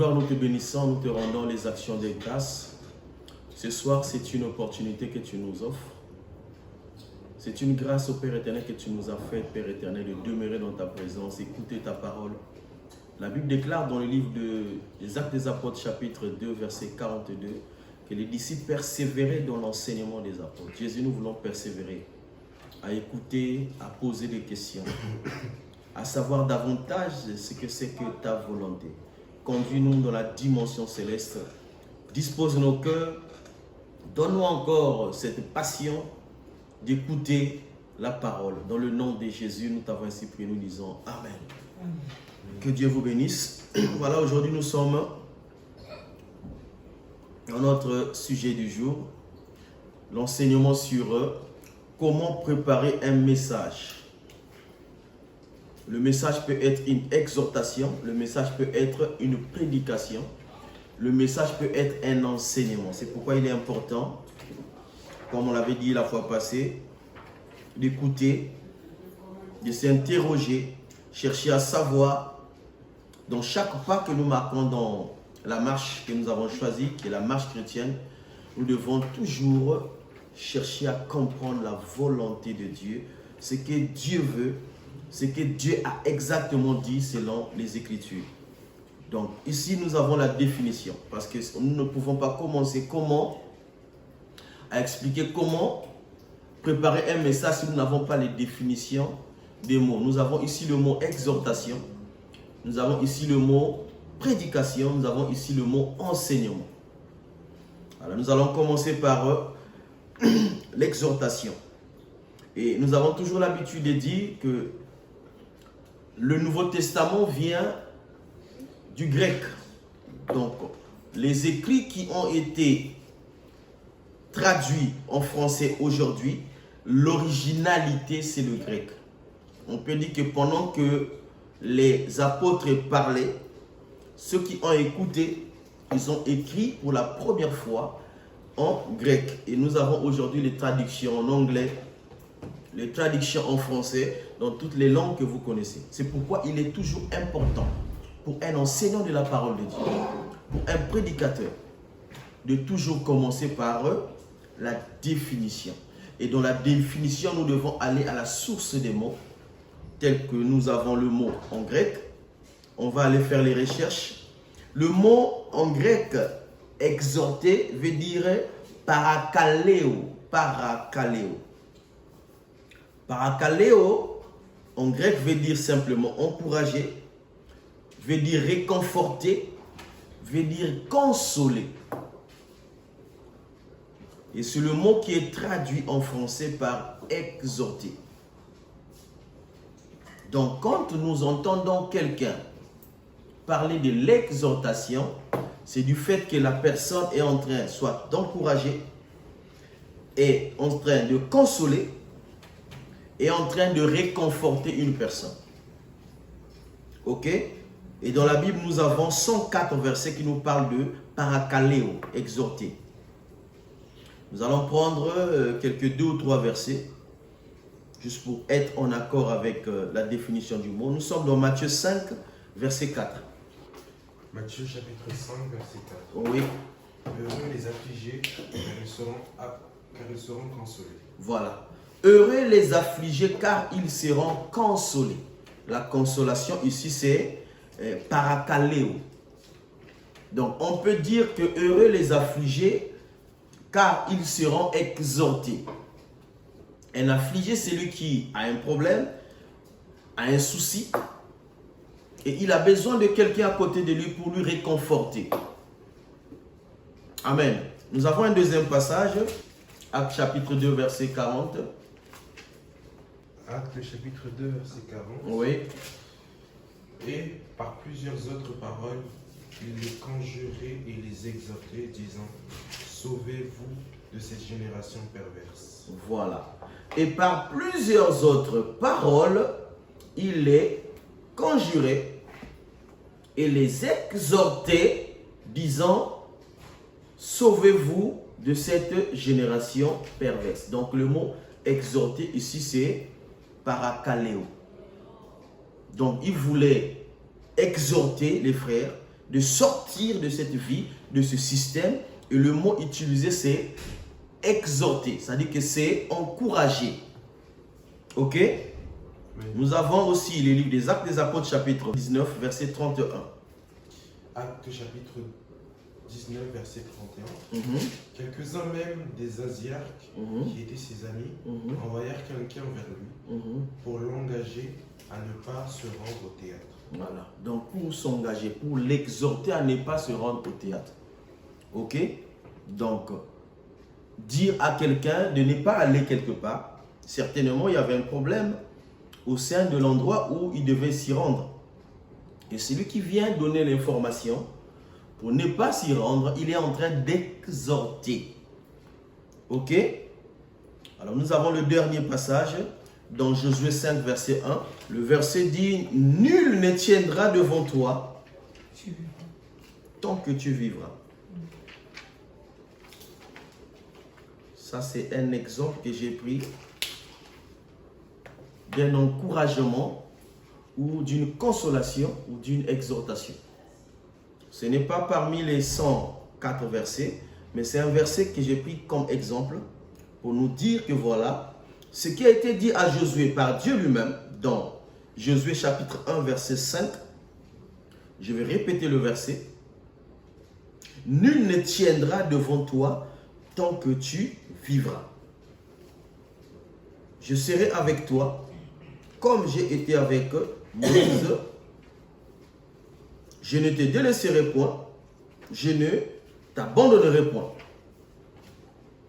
encore, nous te bénissons, nous te rendons les actions des grâces. Ce soir, c'est une opportunité que tu nous offres. C'est une grâce au Père éternel que tu nous as fait, Père éternel, de demeurer dans ta présence, écouter ta parole. La Bible déclare dans le livre des Actes des Apôtres, chapitre 2, verset 42, que les disciples persévéraient dans l'enseignement des apôtres. Jésus, nous voulons persévérer à écouter, à poser des questions, à savoir davantage ce que c'est que ta volonté. Conduis-nous dans la dimension céleste. Dispose nos cœurs. Donne-nous encore cette passion d'écouter la parole. Dans le nom de Jésus, nous t'avons ainsi prié, nous disons Amen. Que Dieu vous bénisse. Voilà, aujourd'hui nous sommes dans notre sujet du jour, l'enseignement sur comment préparer un message. Le message peut être une exhortation, le message peut être une prédication, le message peut être un enseignement. C'est pourquoi il est important, comme on l'avait dit la fois passée, d'écouter, de s'interroger, chercher à savoir dans chaque pas que nous marquons dans la marche que nous avons choisie, qui est la marche chrétienne, nous devons toujours chercher à comprendre la volonté de Dieu, ce que Dieu veut, ce que Dieu a exactement dit selon les Écritures. Donc ici nous avons la définition, parce que nous ne pouvons pas commencer à expliquer comment préparer un message si nous n'avons pas les définitions des mots. Nous avons ici le mot exhortation, nous avons ici le mot prédication, nous avons ici le mot enseignement. Alors nous allons commencer par l'exhortation. Et nous avons toujours l'habitude de dire que le Nouveau Testament vient du grec. Donc, les écrits qui ont été traduits en français aujourd'hui, l'originalité, c'est le grec. On peut dire que pendant que les apôtres parlaient, ceux qui ont écouté, ils ont écrit pour la première fois en grec. Et nous avons aujourd'hui les traductions en anglais, les traductions en français, dans toutes les langues que vous connaissez. C'est pourquoi il est toujours important pour un enseignant de la parole de Dieu, pour un prédicateur, de toujours commencer par la définition. Et dans la définition, nous devons aller à la source des mots, tels que nous avons le mot en grec. On va aller faire les recherches. Le mot en grec exhorter veut dire parakaleo. Parakaleo. Parakaleo, en grec, veut dire simplement encourager, veut dire réconforter, veut dire consoler. Et c'est le mot qui est traduit en français par exhorter. Donc, quand nous entendons quelqu'un parler de l'exhortation, c'est du fait que la personne est en train soit d'encourager, est en train de consoler, est en train de réconforter une personne. Ok? Et dans la Bible, nous avons 104 versets qui nous parlent de parakaleo, exhorter. Nous allons prendre quelques 2 ou 3 versets, juste pour être en accord avec la définition du mot. Nous sommes dans Matthieu 5, verset 4. Matthieu chapitre 5, verset 4. Oui. Heureux les affligés, car ils seront consolés. Voilà. Heureux les affligés, car ils seront consolés. La consolation ici, c'est parakaleo. Donc, on peut dire que heureux les affligés, car ils seront exhortés. Un affligé, c'est lui qui a un problème, a un souci, et il a besoin de quelqu'un à côté de lui pour lui réconforter. Amen. Nous avons un deuxième passage, Actes chapitre 2, verset 40. Actes chapitre 2, verset 40. Oui. Et par plusieurs autres paroles, il les conjurait et les exhortait, disant, sauvez-vous de cette génération perverse. Voilà. Et par plusieurs autres paroles, il les conjurait et les exhortait, disant, sauvez-vous de cette génération perverse. Donc le mot exhorter ici, c'est parakaleo. Donc il voulait exhorter les frères, de sortir de cette vie, de ce système. Et le mot utilisé, c'est exhorter. C'est-à-dire que c'est encourager. Ok? Oui. Nous avons aussi les livres des Actes des Apôtres, chapitre 19, verset 31. Acte chapitre 19, verset 31. Mhm, Quelques-uns même des Asiarques, mhm, qui étaient ses amis, mhm, envoyèrent quelqu'un vers lui mhm. pour l'engager à ne pas se rendre au théâtre. Voilà. Donc, pour s'engager, pour l'exhorter à ne pas se rendre au théâtre. Ok? Donc, dire à quelqu'un de ne pas aller quelque part, certainement, il y avait un problème au sein de l'endroit où il devait s'y rendre. Et celui qui vient donner l'information, pour ne pas s'y rendre, il est en train d'exhorter. Ok? Alors, nous avons le dernier passage dans Josué 5, verset 1. Le verset dit, « Nul ne tiendra devant toi tant que tu vivras. » Ça, c'est un exemple que j'ai pris d'un encouragement ou d'une consolation ou d'une exhortation. Ce n'est pas parmi les 104 versets, mais c'est un verset que j'ai pris comme exemple pour nous dire que voilà, ce qui a été dit à Josué par Dieu lui-même dans Josué chapitre 1 verset 5, je vais répéter le verset. « Nul ne tiendra devant toi tant que tu vivras. Je serai avec toi comme j'ai été avec Moïse. Je ne te délaisserai point, je ne t'abandonnerai point. »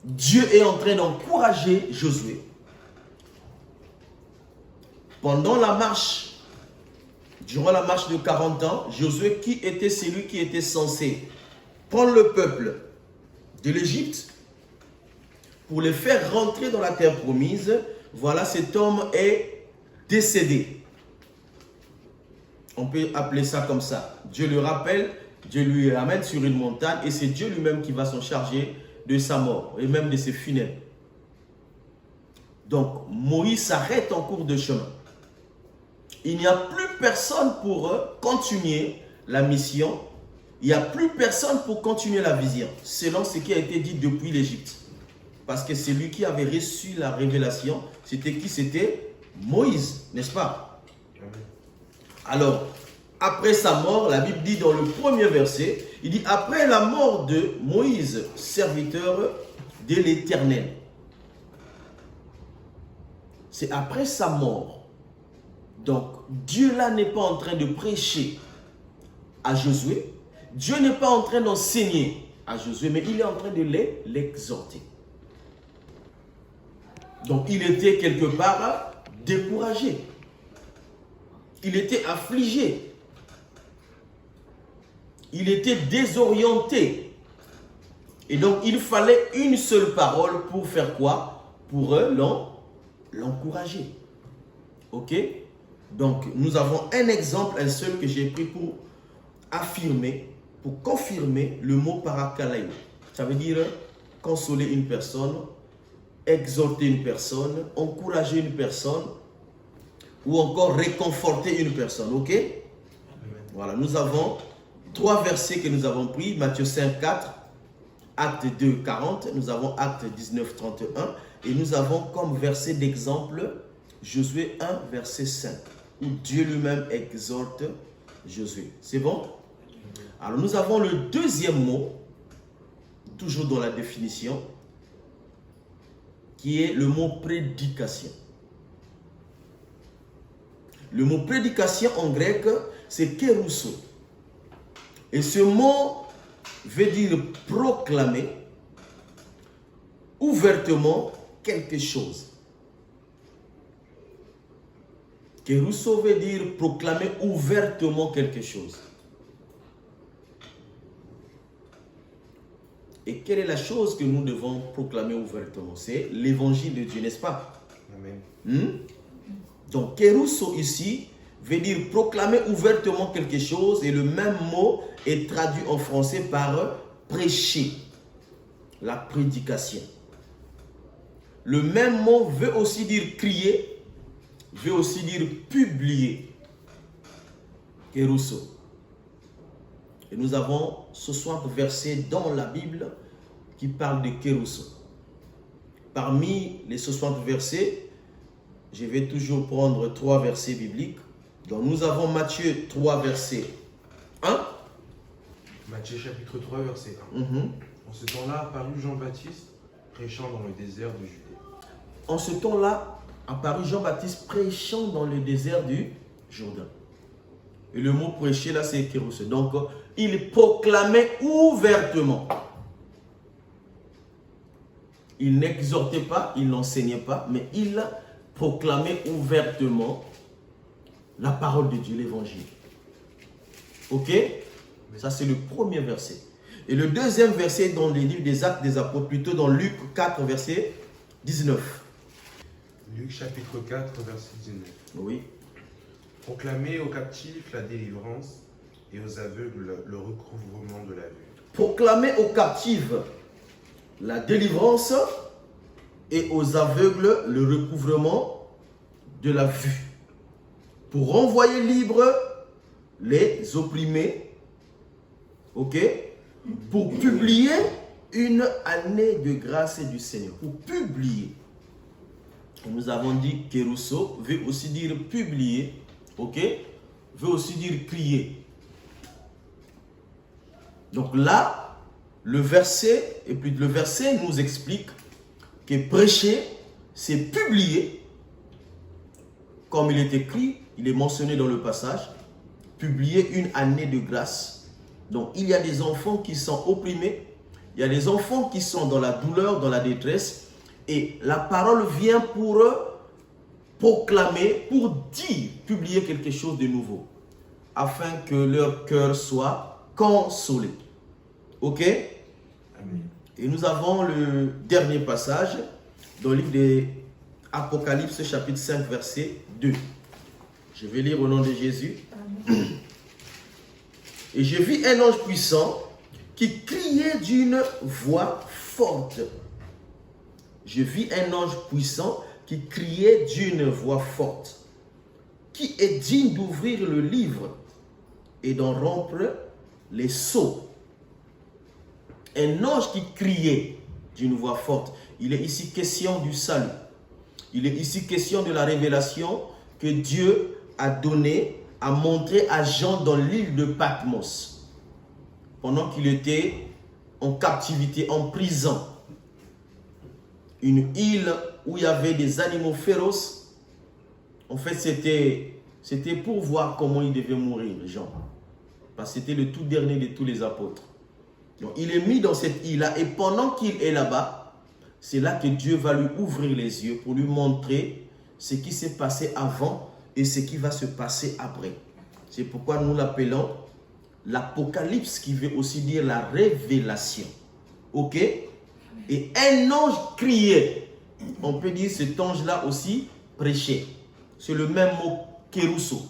Dieu est en train d'encourager Josué. Pendant la marche, durant la marche de 40 ans, Josué, qui était celui qui était censé prendre le peuple de l'Égypte pour les faire rentrer dans la terre promise, voilà, cet homme est décédé. On peut appeler ça comme ça. Dieu le rappelle, Dieu lui ramène sur une montagne et c'est Dieu lui-même qui va s'en charger de sa mort et même de ses funérailles. Donc, Moïse s'arrête en cours de chemin. Il n'y a plus personne pour continuer la mission. Il n'y a plus personne pour continuer la vision, selon ce qui a été dit depuis l'Égypte. Parce que c'est lui qui avait reçu la révélation. C'était qui? C'était Moïse, n'est-ce pas? Alors, après sa mort, la Bible dit dans le premier verset, il dit, après la mort de Moïse, serviteur de l'Éternel. C'est après sa mort. Donc, Dieu là n'est pas en train de prêcher à Josué. Dieu n'est pas en train d'enseigner à Josué, mais il est en train de l'exhorter. Donc, il était quelque part découragé. Il était affligé. Il était désorienté. Et donc, il fallait une seule parole pour faire quoi? Pour l'encourager. Ok? Donc, nous avons un exemple, un seul que j'ai pris pour affirmer, pour confirmer le mot parakalaïo. Ça veut dire consoler une personne, exhorter une personne, encourager une personne, ou encore réconforter une personne. Ok? Amen. Voilà, nous avons 3 versets que nous avons pris. Matthieu 5, 4, Acte 2, 40. Nous avons Acte 19, 31. Et nous avons comme verset d'exemple Josué 1, verset 5. Où Dieu lui-même exhorte Josué. C'est bon? Alors nous avons le deuxième mot, toujours dans la définition, qui est le mot prédication. Le mot prédication en grec, c'est kérousso. Et ce mot veut dire proclamer ouvertement quelque chose. Kérousso veut dire proclamer ouvertement quelque chose. Et quelle est la chose que nous devons proclamer ouvertement? C'est l'évangile de Dieu, n'est-ce pas? Amen. Donc, kérousso ici veut dire proclamer ouvertement quelque chose et le même mot est traduit en français par prêcher, la prédication. Le même mot veut aussi dire crier, veut aussi dire publier. Kérousso. Et nous avons 60 versets dans la Bible qui parlent de kérusso. Parmi les 60 versets, je vais toujours prendre 3 versets bibliques. Donc nous avons Matthieu 3, verset 1. Matthieu chapitre 3, verset 1. Mhm. En ce temps-là apparut Jean-Baptiste, prêchant dans le désert de Judée. En ce temps-là, apparut Jean-Baptiste prêchant dans le désert du Jourdain. Et le mot prêcher là, c'est kérusso. Donc, il proclamait ouvertement. Il n'exhortait pas, il n'enseignait pas, mais il proclamait ouvertement la parole de Dieu, l'évangile. Ok? Ça, c'est le premier verset. Et le deuxième verset dans les livres des Actes des Apôtres, plutôt dans Luc 4, verset 19. Luc chapitre 4, verset 19. Oui. Proclamez aux captifs la délivrance et aux aveugles le recouvrement de la vue. Proclamer aux captifs la délivrance et aux aveugles le recouvrement de la vue. Pour renvoyer libres les opprimés. Ok? Pour publier une année de grâce du Seigneur. Pour publier. Nous avons dit kérusso veut aussi dire publier. Ok? Veut aussi dire crier. Donc là, le verset nous explique que prêcher, c'est publier. Comme il est écrit, il est mentionné dans le passage, publier une année de grâce. Donc il y a des enfants qui sont opprimés, il y a des enfants qui sont dans la douleur, dans la détresse, et la parole vient pour proclamer, pour dire, publier quelque chose de nouveau, afin que leur cœur soit consolé. Ok? Amen. Et nous avons le dernier passage dans le livre de Apocalypse, chapitre 5, verset 2. Je vais lire au nom de Jésus. Amen. Et je vis un ange puissant qui criait d'une voix forte. Je vis un ange puissant qui criait d'une voix forte. Qui est digne d'ouvrir le livre et d'en rompre les sceaux. Un ange qui criait d'une voix forte. Il est ici question du salut. Il est ici question de la révélation que Dieu a donnée, a montré à Jean dans l'île de Patmos. Pendant qu'il était en captivité, en prison. Une île où il y avait des animaux féroces. En fait, c'était pour voir comment il devait mourir, Jean. Parce que c'était le tout dernier de tous les apôtres. Donc, il est mis dans cette île-là et pendant qu'il est là-bas, c'est là que Dieu va lui ouvrir les yeux pour lui montrer ce qui s'est passé avant et ce qui va se passer après. C'est pourquoi nous l'appelons l'Apocalypse, qui veut aussi dire la révélation. Ok? Et un ange criait. On peut dire cet ange-là aussi prêchait. C'est le même mot kérusso.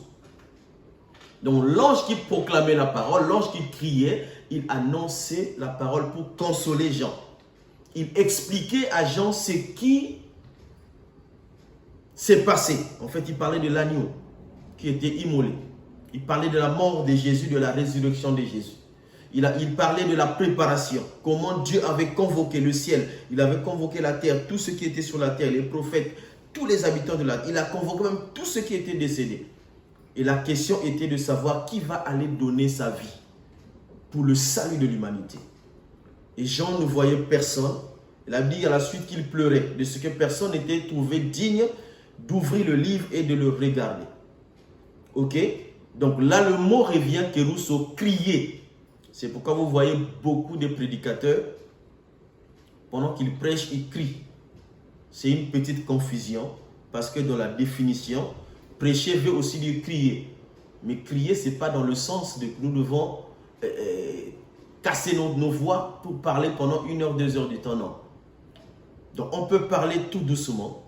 Donc l'ange qui proclamait la parole, l'ange qui criait, il annonçait la parole pour consoler Jean. Il expliquait à Jean ce qui s'est passé. En fait, il parlait de l'agneau qui était immolé. Il parlait de la mort de Jésus, de la résurrection de Jésus. Il parlait de la préparation. Comment Dieu avait convoqué le ciel. Il avait convoqué la terre, tout ce qui était sur la terre, les prophètes, tous les habitants de la terre. Il a convoqué même tous ceux qui étaient décédés. Et la question était de savoir qui va aller donner sa vie pour le salut de l'humanité. Et Jean ne voyait personne. Il a dit à la suite qu'il pleurait de ce que personne n'était trouvé digne d'ouvrir le livre et de le regarder. Ok? Donc là, le mot revient kérusso, crier. C'est pourquoi vous voyez beaucoup de prédicateurs, pendant qu'ils prêchent, ils crient. C'est une petite confusion, parce que dans la définition, prêcher veut aussi dire crier. Mais crier, ce n'est pas dans le sens de que nous devons casser nos voix pour parler pendant 1 heure, 2 heures du temps, non. Donc on peut parler tout doucement,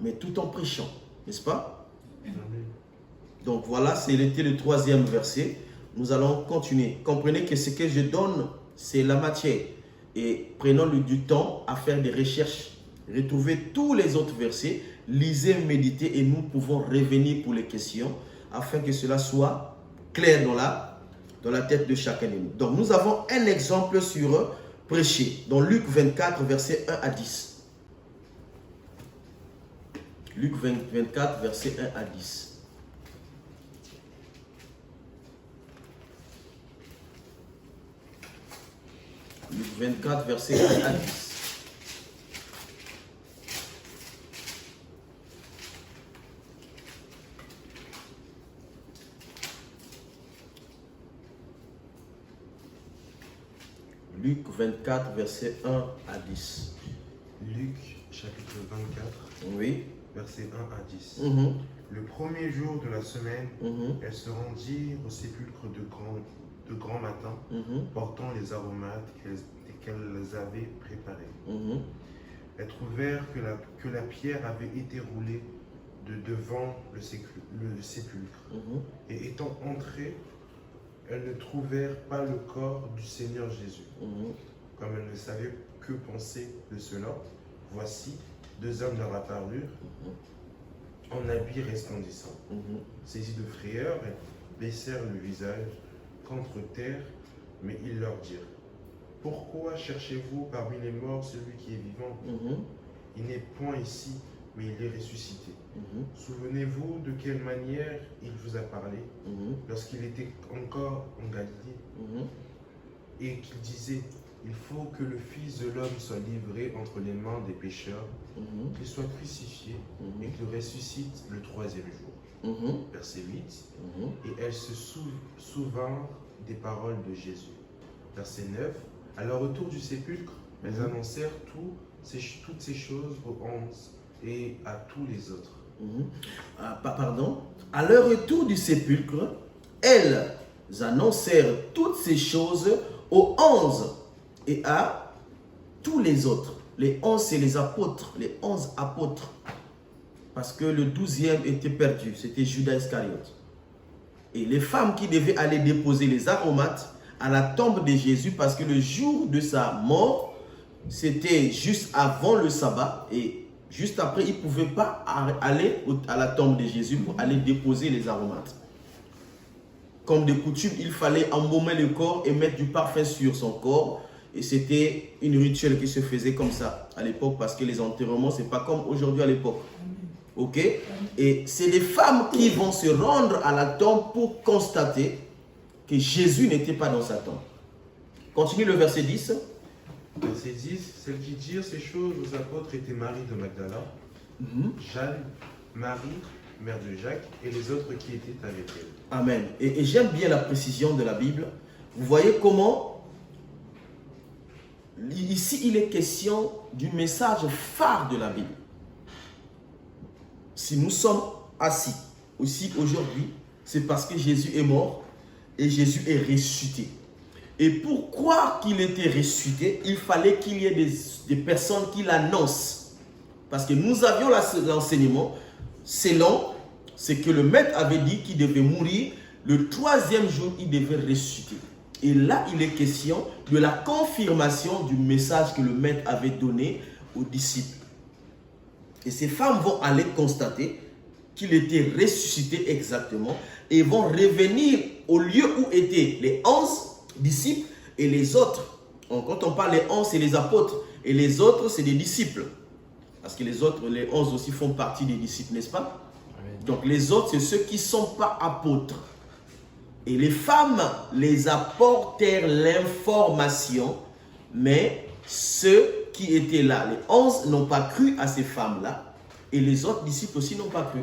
mais tout en prêchant, n'est-ce pas? Amen. Donc voilà, c'était le 3e verset. Nous allons continuer. Comprenez que ce que je donne, c'est la matière. Et prenons du temps à faire des recherches, retrouver tous les autres versets, lisez, méditez et nous pouvons revenir pour les questions afin que cela soit clair dans la dans la tête de chacun de nous. Donc nous avons un exemple sur prêcher, dans Luc 24, versets 1 à 10. Luc 24, versets 1 à 10. Luc 24, versets 1 à 10. Luc 24, versets 1 à 10. Luc, chapitre 24, Oui. versets 1 à 10. Mhm. Le premier jour de la semaine, Mhm. elles se rendirent au sépulcre de grand matin, Mhm. portant les aromates qu'elles avaient préparés. Mhm. Elles trouvèrent que la pierre avait été roulée de devant le sépulcre. Mhm. Et étant entrées, elles ne trouvèrent pas le corps du Seigneur Jésus. Mhm. Comme elles ne savaient que penser de cela, voici, deux hommes leur apparurent en habits resplendissants. Mhm. Saisis de frayeur, elles baissèrent le visage contre terre, mais ils leur dirent, pourquoi cherchez-vous parmi les morts celui qui est vivant? Mhm. Il n'est point ici, mais il est ressuscité. Mhm. Souvenez-vous de quelle manière il vous a parlé Mhm. lorsqu'il était encore en Galilée Mhm. et qu'il disait, il faut que le Fils de l'homme soit livré entre les mains des pécheurs, Mhm. qu'il soit crucifié et Mhm. qu'il ressuscite le troisième jour. Mhm. Verset 8. Mhm. Et elles se souvinrent des paroles de Jésus. Verset 9. À leur retour du sépulcre, elles annoncèrent toutes ces choses aux 11 et à tous les autres. Mhm. Pardon. À leur retour du sépulcre, elles annoncèrent toutes ces choses aux 11 et à tous les autres. Les 11, c'est les apôtres, les 11 apôtres. Parce que le 12e était perdu, c'était Judas Iscariote. Et les femmes qui devaient aller déposer les aromates à la tombe de Jésus, parce que le jour de sa mort, c'était juste avant le sabbat, et juste après, ils ne pouvaient pas aller à la tombe de Jésus pour aller déposer les aromates. Comme de coutume, il fallait embaumer le corps et mettre du parfum sur son corps. Et c'était une rituel qui se faisait comme ça à l'époque, parce que les enterrements, ce n'est pas comme aujourd'hui à l'époque. Ok? Et c'est les femmes qui vont se rendre à la tombe pour constater que Jésus n'était pas dans sa tombe. Continue le verset 10. Verset 10. Celles qui dirent ces choses aux apôtres étaient Marie de Magdala, Jeanne, Marie, mère de Jacques, et les autres qui étaient avec elle. Amen. Et j'aime bien la précision de la Bible. Vous voyez comment, ici, il est question du message phare de la Bible. Si nous sommes assis aussi aujourd'hui, c'est parce que Jésus est mort et Jésus est ressuscité. Et pourquoi qu'il était ressuscité, il fallait qu'il y ait des personnes qui l'annoncent. Parce que nous avions l'enseignement selon ce que le maître avait dit qu'il devait mourir. Le troisième jour, il devait ressusciter. Et là, il est question de la confirmation du message que le maître avait donné aux disciples. Et ces femmes vont aller constater qu'il était ressuscité exactement et vont revenir au lieu où étaient les 11 disciples et les autres. Quand on parle des 11, c'est les apôtres et les autres, c'est des disciples. Parce que les autres, les 11 aussi font partie des disciples, n'est-ce pas? Amen. Donc les autres, c'est ceux qui ne sont pas apôtres. Et les femmes les apportèrent l'information, mais ceux qui étaient là, les 11 n'ont pas cru à ces femmes-là, et les autres disciples aussi n'ont pas cru.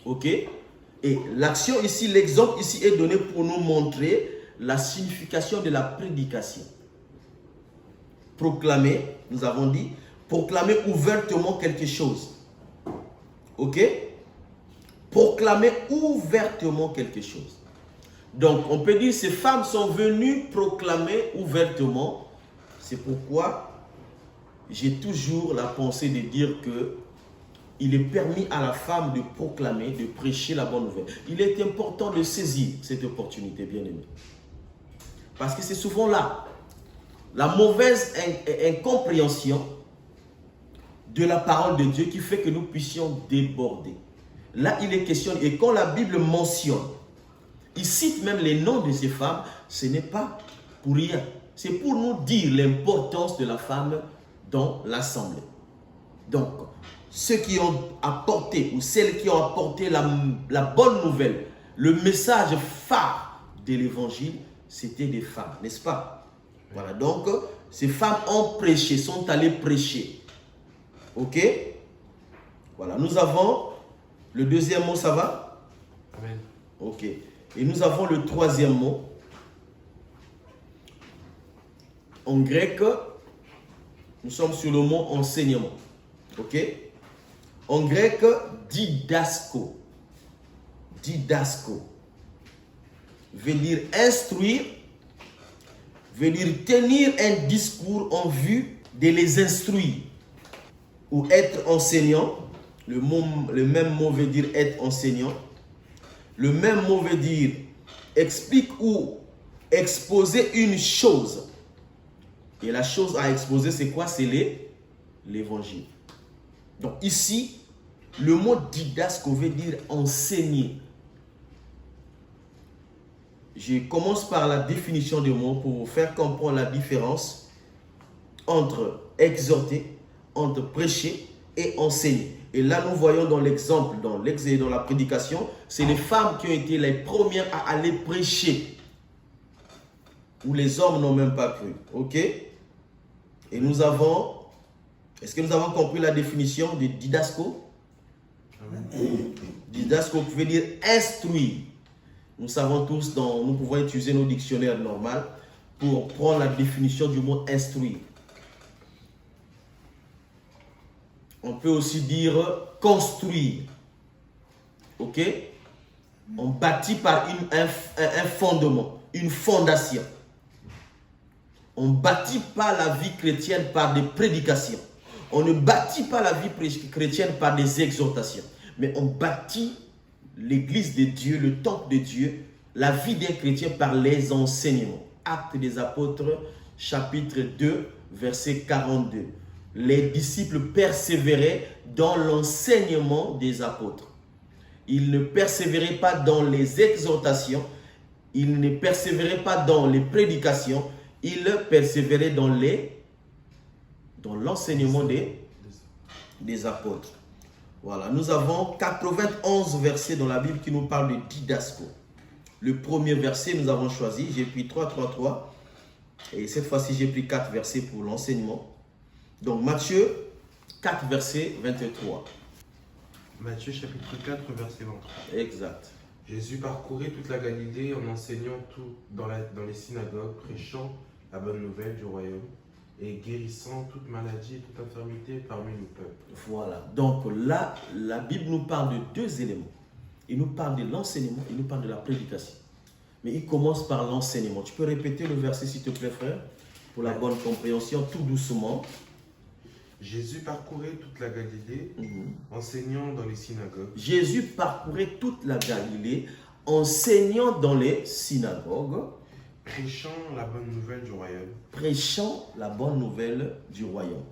Ok? Et l'action ici, l'exemple ici est donné pour nous montrer la signification de la prédication. Proclamer, nous avons dit, proclamer ouvertement quelque chose. Ok? Proclamer ouvertement quelque chose. Donc, on peut dire que ces femmes sont venues proclamer ouvertement. C'est pourquoi j'ai toujours la pensée de dire que il est permis à la femme de proclamer, de prêcher la bonne nouvelle. Il est important de saisir cette opportunité, bien aimé. Parce que c'est souvent là, la mauvaise incompréhension de la parole de Dieu qui fait que nous puissions déborder. Là, il est question, et quand la Bible mentionne il cite même les noms de ces femmes, ce n'est pas pour rien. C'est pour nous dire l'importance de la femme dans l'assemblée. Donc, ceux qui ont apporté ou celles qui ont apporté la bonne nouvelle, le message phare de l'évangile, c'était des femmes, n'est-ce pas? Voilà, donc ces femmes ont prêché, sont allées prêcher. Ok? Voilà, nous avons le deuxième mot, ça va? Amen. Ok. Et nous avons le troisième mot. En grec, nous sommes sur le mot enseignement. Ok? En grec, didasko. Didasko veut dire instruire, veut dire tenir un discours en vue de les instruire. Ou être enseignant. Le même mot veut dire être enseignant. Le même mot veut dire explique ou exposer une chose. Et la chose à exposer, c'est quoi? C'est l'évangile. Donc ici, le mot didasko veut dire enseigner. Je commence par la définition du mot pour vous faire comprendre la différence entre exhorter, entre prêcher et enseigner. Et là, nous voyons dans l'exemple, dans la prédication, c'est les femmes qui ont été les premières à aller prêcher. Où les hommes n'ont même pas cru. Ok? Et nous avons... Est-ce que nous avons compris la définition de didasko? Didasko veut dire instruire. Nous savons tous, nous pouvons utiliser nos dictionnaires normaux pour prendre la définition du mot instruire. On peut aussi dire construire. Ok? On bâtit par un fondement, une fondation. On ne bâtit pas la vie chrétienne par des prédications. On ne bâtit pas la vie chrétienne par des exhortations. Mais on bâtit l'église de Dieu, le temple de Dieu, la vie d'un chrétien par les enseignements. Actes des apôtres, chapitre 2, verset 42. Les disciples persévéraient dans l'enseignement des apôtres. Ils ne persévéraient pas dans les exhortations, ils ne persévéraient pas dans les prédications, ils persévéraient dans l'enseignement des apôtres. Voilà, nous avons 91 versets dans la Bible qui nous parlent de didasko. Le premier verset, nous avons choisi, j'ai pris 3. Et cette fois-ci, j'ai pris 4 versets pour l'enseignement. Donc, Matthieu 4, verset 23. Matthieu chapitre 4, verset 23. Exact. Jésus parcourait toute la Galilée en enseignant tout dans les synagogues, prêchant la bonne nouvelle du royaume et guérissant toute maladie et toute infirmité parmi le peuple. Voilà. Donc là, la Bible nous parle de deux éléments. Il nous parle de l'enseignement, il nous parle de la prédication. Mais il commence par l'enseignement. Tu peux répéter le verset s'il te plaît, frère, pour la bonne compréhension, tout doucement. Jésus parcourait toute la Galilée, enseignant dans les synagogues. Jésus parcourait toute la Galilée, enseignant dans les synagogues. Prêchant la bonne nouvelle du royaume. Prêchant la bonne nouvelle du royaume.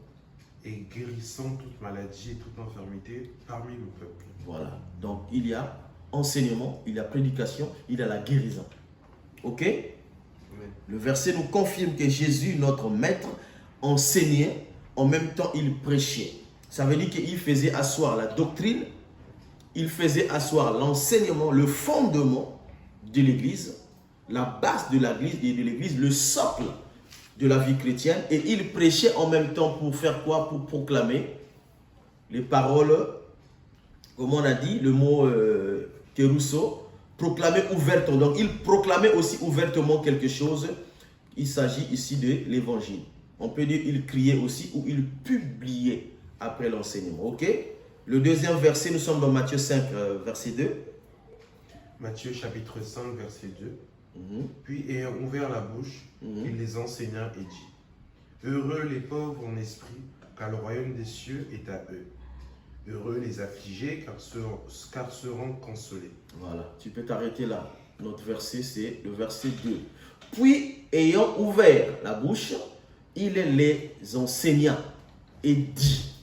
Et guérissant toute maladie et toute infirmité parmi le peuple. Voilà. Donc il y a enseignement, il y a prédication, il y a la guérison. Ok? Amen. Le verset nous confirme que Jésus, notre maître, enseignait, en même temps il prêchait. Ça veut dire qu'il faisait asseoir la doctrine, il faisait asseoir l'enseignement, le fondement de l'Église, la base de l'Église, le socle de la vie chrétienne, et il prêchait en même temps pour faire quoi? Pour proclamer les paroles, comme on a dit, le mot kerusso, proclamer ouvertement. Donc il proclamait aussi ouvertement quelque chose. Il s'agit ici de l'évangile. On peut dire il criait aussi ou il publiait après l'enseignement. Ok? Le deuxième verset, nous sommes dans Matthieu 5, verset 2. Matthieu chapitre 5, verset 2. Puis ayant ouvert la bouche, il les enseigna et dit: Heureux les pauvres en esprit, car le royaume des cieux est à eux. Heureux les affligés, car seront consolés. Voilà, tu peux t'arrêter là. Notre verset, c'est le verset 2. Puis ayant ouvert la bouche, il les enseigna et dit.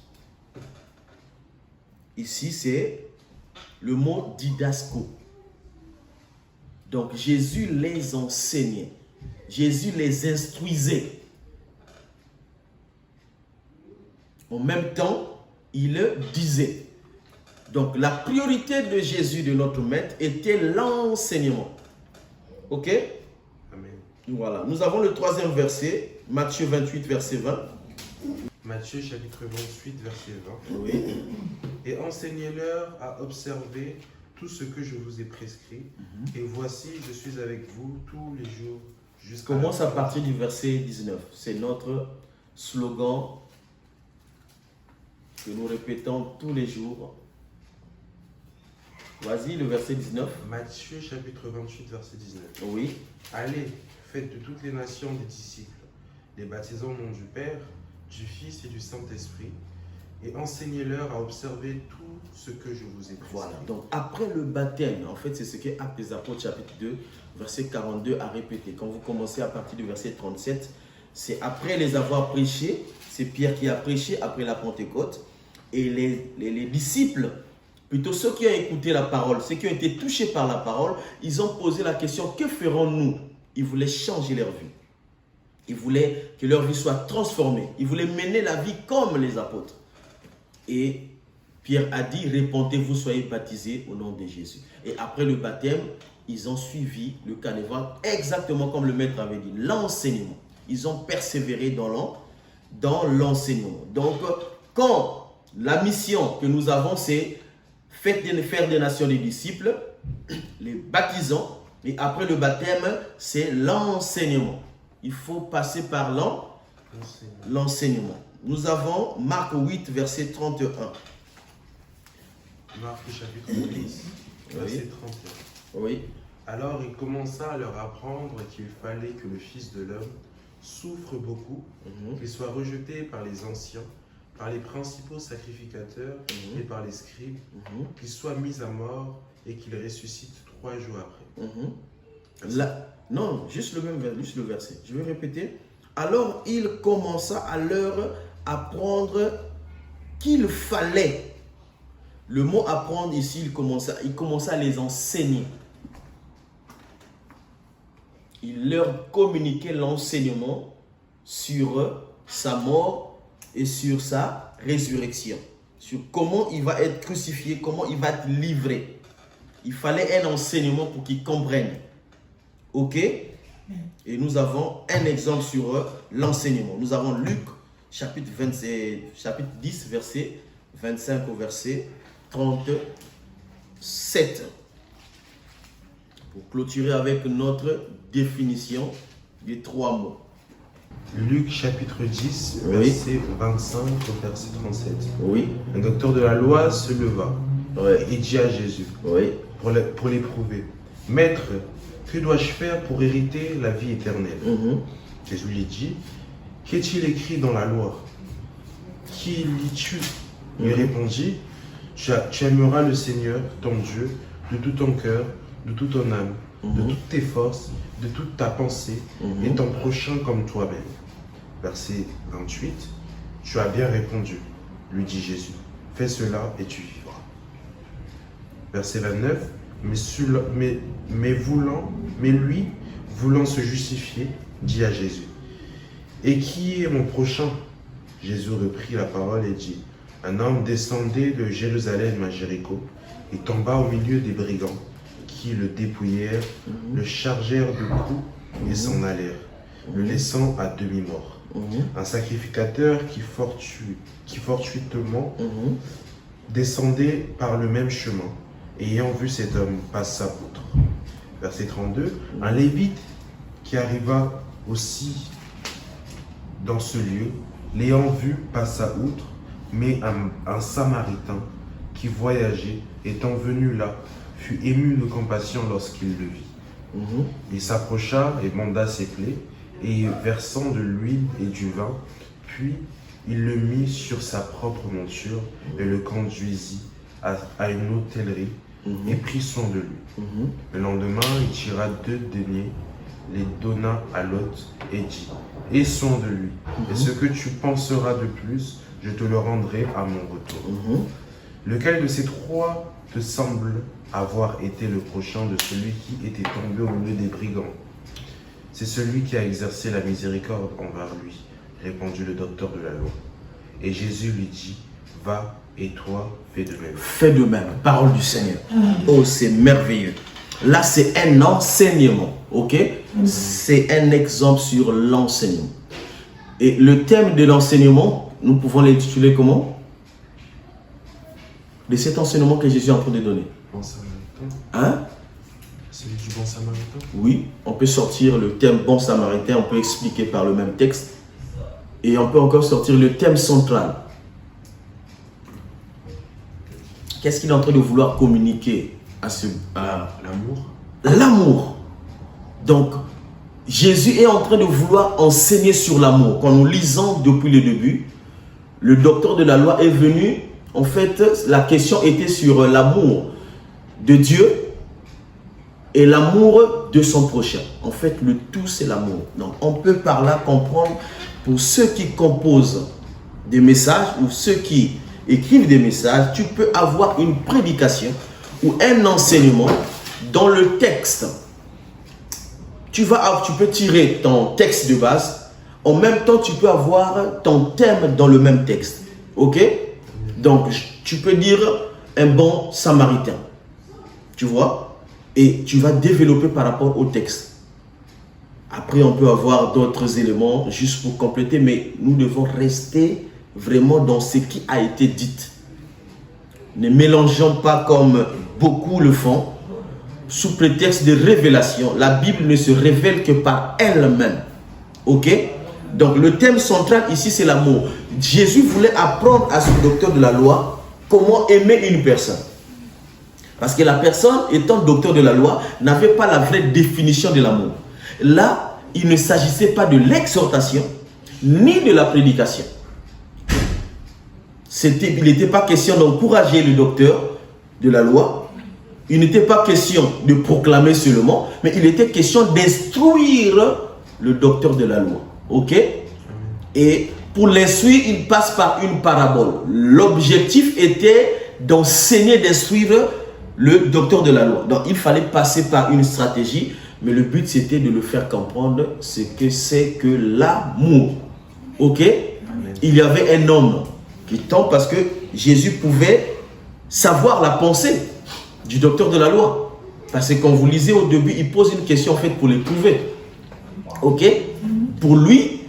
Ici, c'est le mot didasko. Donc Jésus les enseignait. Jésus les instruisait. En même temps, il disait. Donc la priorité de Jésus, de notre maître, était l'enseignement. Ok? Amen. Voilà. Nous avons le troisième verset, Matthieu 28, verset 20. Matthieu chapitre 28, verset 20. Oui. Et enseignez-leur à observer tout ce que je vous ai prescrit. Et voici, je suis avec vous tous les jours jusqu'à la Commence à fin. partir du verset 19. C'est notre slogan que nous répétons tous les jours. Vas-y, le verset 19. Matthieu chapitre 28, verset 19. Oui. Allez, faites de toutes les nations des disciples, les baptisant au nom du Père, du Fils et du Saint-Esprit, et enseignez-leur à observer tout ce que je vous ai prescrit. Voilà. Donc, après le baptême, en fait, c'est ce que Actes des Apôtres, chapitre 2, verset 42, a répété. Quand vous commencez à partir du verset 37, c'est après les avoir prêchés, c'est Pierre qui a prêché après la Pentecôte, et les disciples, plutôt ceux qui ont écouté la parole, ceux qui ont été touchés par la parole, ils ont posé la question, que ferons-nous? Ils voulaient changer leur vie. Ils voulaient que leur vie soit transformée. Ils voulaient mener la vie comme les apôtres. Et Pierre a dit, répentez-vous, soyez baptisés au nom de Jésus. Et après le baptême, ils ont suivi le carnaval exactement comme le maître avait dit, l'enseignement. Ils ont persévéré dans l'enseignement. Donc, quand la mission que nous avons, c'est faire des nations des disciples, les baptisants, et après le baptême, c'est l'enseignement. Il faut passer par l'enseignement. Nous avons Marc 8, verset 31. Marc chapitre 10, verset 31. Oui. Alors il commença à leur apprendre qu'il fallait que le Fils de l'homme souffre beaucoup, qu'il soit rejeté par les anciens, par les principaux sacrificateurs et par les scribes, qu'il soit mis à mort et qu'il ressuscite 3 jours après. Non, juste le verset. Je vais répéter. Alors il commença à leur apprendre qu'il fallait. Le mot apprendre ici, il commença à les enseigner. Il leur communiquait l'enseignement sur sa mort et sur sa résurrection. Sur comment il va être crucifié, comment il va être livré. Il fallait un enseignement pour qu'ils comprennent. Ok? Et nous avons un exemple sur l'enseignement. Nous avons Luc, chapitre 10, verset 25 au verset 37. Pour clôturer avec notre définition des 3 mots. Luc chapitre 10, Oui. verset 25 au verset 37. Oui. Un docteur de la loi se leva Ouais. et dit à Jésus, Oui. pour l'éprouver, « Maître, que dois-je faire pour hériter la vie éternelle ?» Jésus lui dit, « Qu'est-il écrit dans la loi? Qui lis-tu » Il lui répondit, « Tu aimeras le Seigneur, ton Dieu, de tout ton cœur, de toute ton âme, de toutes tes forces, de toute ta pensée, et ton prochain comme toi-même. » Verset 28, « Tu as bien répondu, lui dit Jésus, fais cela et tu vivras. » Verset 29, mais lui, voulant se justifier, dit à Jésus, « Et qui est mon prochain ?» Jésus reprit la parole et dit, « Un homme descendait de Jérusalem à Jéricho et tomba au milieu des brigands qui le dépouillèrent, le chargèrent de coups et s'en allèrent, le laissant à demi-mort. Un sacrificateur qui fortuitement descendait par le même chemin, ayant vu cet homme, passa outre. » Verset 32, « Un lévite qui arriva aussi dans ce lieu, l'ayant vu, passa outre, mais un samaritain qui voyageait, étant venu là, fut ému de compassion lorsqu'il le vit. Il s'approcha et banda ses plaies, et versant de l'huile et du vin, puis il le mit sur sa propre monture et le conduisit à une hôtellerie et prit soin de lui. Le lendemain, il tira 2 deniers, les donna à l'hôte et dit, « Aie soin de lui, et ce que tu penseras de plus, je te le rendrai à mon retour. » Lequel de ces trois te semble avoir été le prochain de celui qui était tombé au milieu des brigands? C'est celui qui a exercé la miséricorde envers lui, répondit le docteur de la loi. Et Jésus lui dit, va et toi, fais de même. Fais de même, parole du Seigneur. Oh, c'est merveilleux. Là, c'est un enseignement, ok? C'est un exemple sur l'enseignement. Et le thème de l'enseignement, nous pouvons l'intituler comment? De cet enseignement que Jésus est en train de donner. Bon samaritain. Hein? Celui du bon samaritain. Oui, on peut sortir le thème bon samaritain, on peut expliquer par le même texte. Et on peut encore sortir le thème central. Qu'est-ce qu'il est en train de vouloir communiquer à l'amour? L'amour. Donc, Jésus est en train de vouloir enseigner sur l'amour. Quand nous lisons depuis le début, le docteur de la loi est venu. En fait, la question était sur l'amour de Dieu et l'amour de son prochain. En fait, le tout, c'est l'amour. Donc, on peut par là comprendre, pour ceux qui composent des messages ou ceux qui écrivent des messages, tu peux avoir une prédication ou un enseignement dans le texte. Tu peux tirer ton texte de base, en même temps, tu peux avoir ton thème dans le même texte. Ok? Donc, tu peux dire un bon samaritain. Tu vois? Et tu vas développer par rapport au texte. Après, on peut avoir d'autres éléments juste pour compléter, mais nous devons rester vraiment dans ce qui a été dit. Ne mélangeons pas comme beaucoup le font, sous prétexte de révélation. La Bible ne se révèle que par elle-même. Ok? Donc, le thème central ici, c'est l'amour. Jésus voulait apprendre à ce docteur de la loi comment aimer une personne. Parce que la personne, étant docteur de la loi, n'avait pas la vraie définition de l'amour. Là, il ne s'agissait pas de l'exhortation, ni de la prédication. Il n'était pas question d'encourager le docteur de la loi. Il n'était pas question de proclamer seulement, mais il était question d'instruire le docteur de la loi. Ok? Et pour l'instruire, il passe par une parabole. L'objectif était d'enseigner, d'instruire le docteur de la loi. Donc, il fallait passer par une stratégie, mais le but, c'était de le faire comprendre ce que c'est que l'amour. Ok? Il y avait un homme qui tombe parce que Jésus pouvait savoir la pensée du docteur de la loi. Parce que quand vous lisez au début, il pose une question en fait pour l'éprouver. Ok? Pour lui,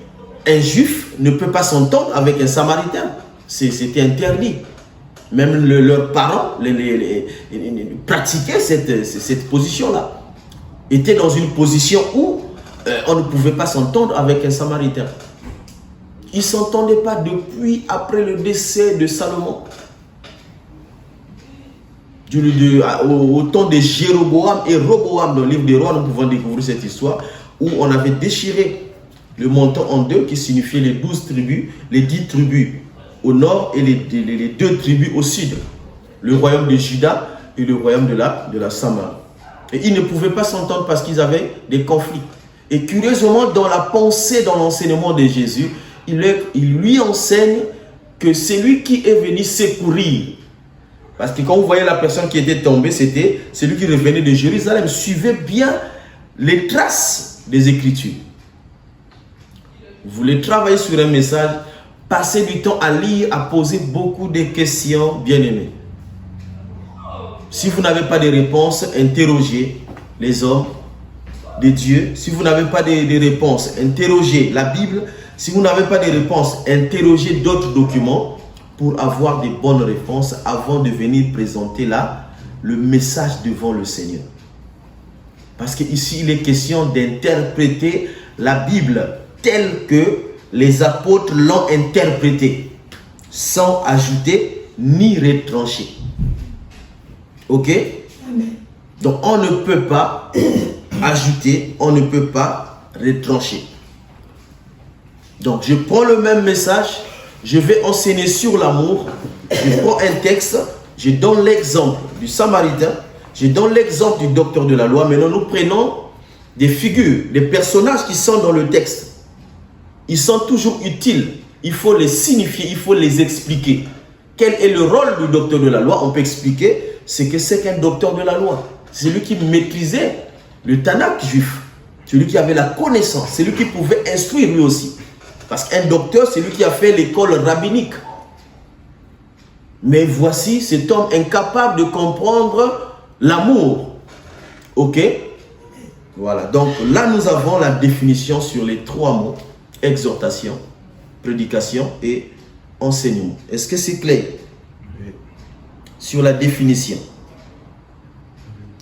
un juif ne peut pas s'entendre avec un samaritain. C'était interdit. Même leurs parents pratiquaient cette position-là. Étaient dans une position où on ne pouvait pas s'entendre avec un samaritain. Ils ne s'entendaient pas depuis après le décès de Salomon. Au temps de Jéroboam et Roboam, dans le livre des rois, nous pouvons découvrir cette histoire où on avait déchiré le montant en deux, qui signifiait les 12 tribus, les 10 tribus au nord et les 2 tribus au sud. Le royaume de Juda et le royaume de la Samarie. Et ils ne pouvaient pas s'entendre parce qu'ils avaient des conflits. Et curieusement, dans la pensée, dans l'enseignement de Jésus, il lui enseigne que c'est lui qui est venu secourir. Parce que quand vous voyez la personne qui était tombée, c'était celui qui revenait de Jérusalem. Suivez bien les traces des Écritures. Vous voulez travailler sur un message, passez du temps à lire, à poser beaucoup de questions, bien-aimés. Si vous n'avez pas de réponses, interrogez les hommes de Dieu. Si vous n'avez pas de réponses, interrogez la Bible. Si vous n'avez pas de réponses, interrogez d'autres documents pour avoir des bonnes réponses avant de venir présenter là le message devant le Seigneur. Parce qu'ici, il est question d'interpréter la Bible telle que les apôtres l'ont interprétée, sans ajouter ni retrancher. Ok? Amen. Donc, on ne peut pas ajouter, on ne peut pas retrancher. Donc, je prends le même message, je vais enseigner sur l'amour, je prends un texte, je donne l'exemple du Samaritain, je donne l'exemple du docteur de la loi. Maintenant, nous prenons des figures, des personnages qui sont dans le texte. Ils sont toujours utiles. Il faut les signifier, il faut les expliquer. quel est le rôle du docteur de la loi, on peut expliquer, c'est que c'est qu'un docteur de la loi. C'est lui qui maîtrisait le Tanakh juif. Celui qui avait la connaissance, c'est lui qui pouvait instruire lui aussi. Parce qu'un docteur, c'est lui qui a fait l'école rabbinique. Mais voici cet homme incapable de comprendre l'amour. Ok? Voilà. Donc là, nous avons la définition sur les 3 mots. Exhortation, prédication et enseignement. Est-ce que c'est clair? Oui. Sur la définition.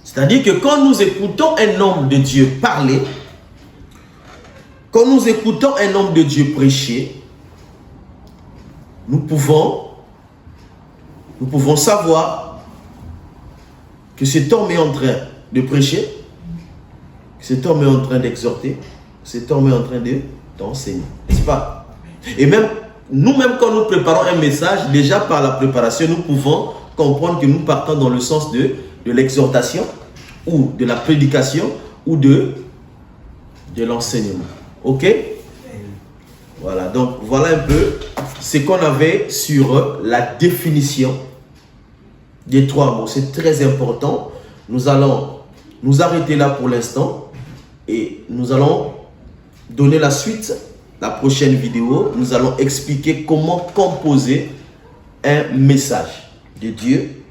C'est-à-dire que quand nous écoutons un homme de Dieu parler, quand nous écoutons un homme de Dieu prêcher, nous pouvons savoir que cet homme est en train de prêcher, que cet homme est en train d'exhorter, que cet homme est en train d'enseigner. N'est-ce pas? Et même, nous-mêmes, quand nous préparons un message, déjà par la préparation, nous pouvons comprendre que nous partons dans le sens de l'exhortation, ou de la prédication, ou de l'enseignement. Ok? Voilà, donc voilà un peu ce qu'on avait sur la définition des 3 mots. C'est très important. Nous allons nous arrêter là pour l'instant et nous allons donner la suite. La prochaine vidéo, nous allons expliquer comment composer un message de Dieu.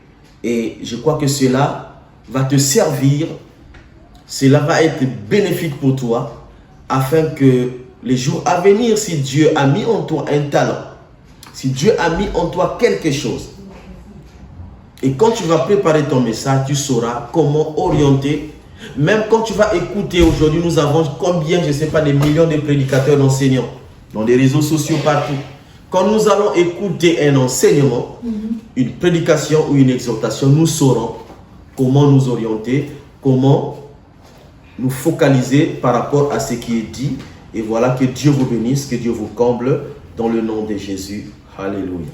Et je crois que cela va te servir, cela va être bénéfique pour toi, afin que les jours à venir, si Dieu a mis en toi un talent, si Dieu a mis en toi quelque chose, et quand tu vas préparer ton message, tu sauras comment orienter. Même quand tu vas écouter, aujourd'hui nous avons combien, je ne sais pas, des millions de prédicateurs, d'enseignants, dans les réseaux sociaux partout. Quand nous allons écouter un enseignement, une prédication ou une exhortation, nous saurons comment nous orienter, comment nous focaliser par rapport à ce qui est dit. Et voilà, que Dieu vous bénisse, que Dieu vous comble dans le nom de Jésus. Alléluia.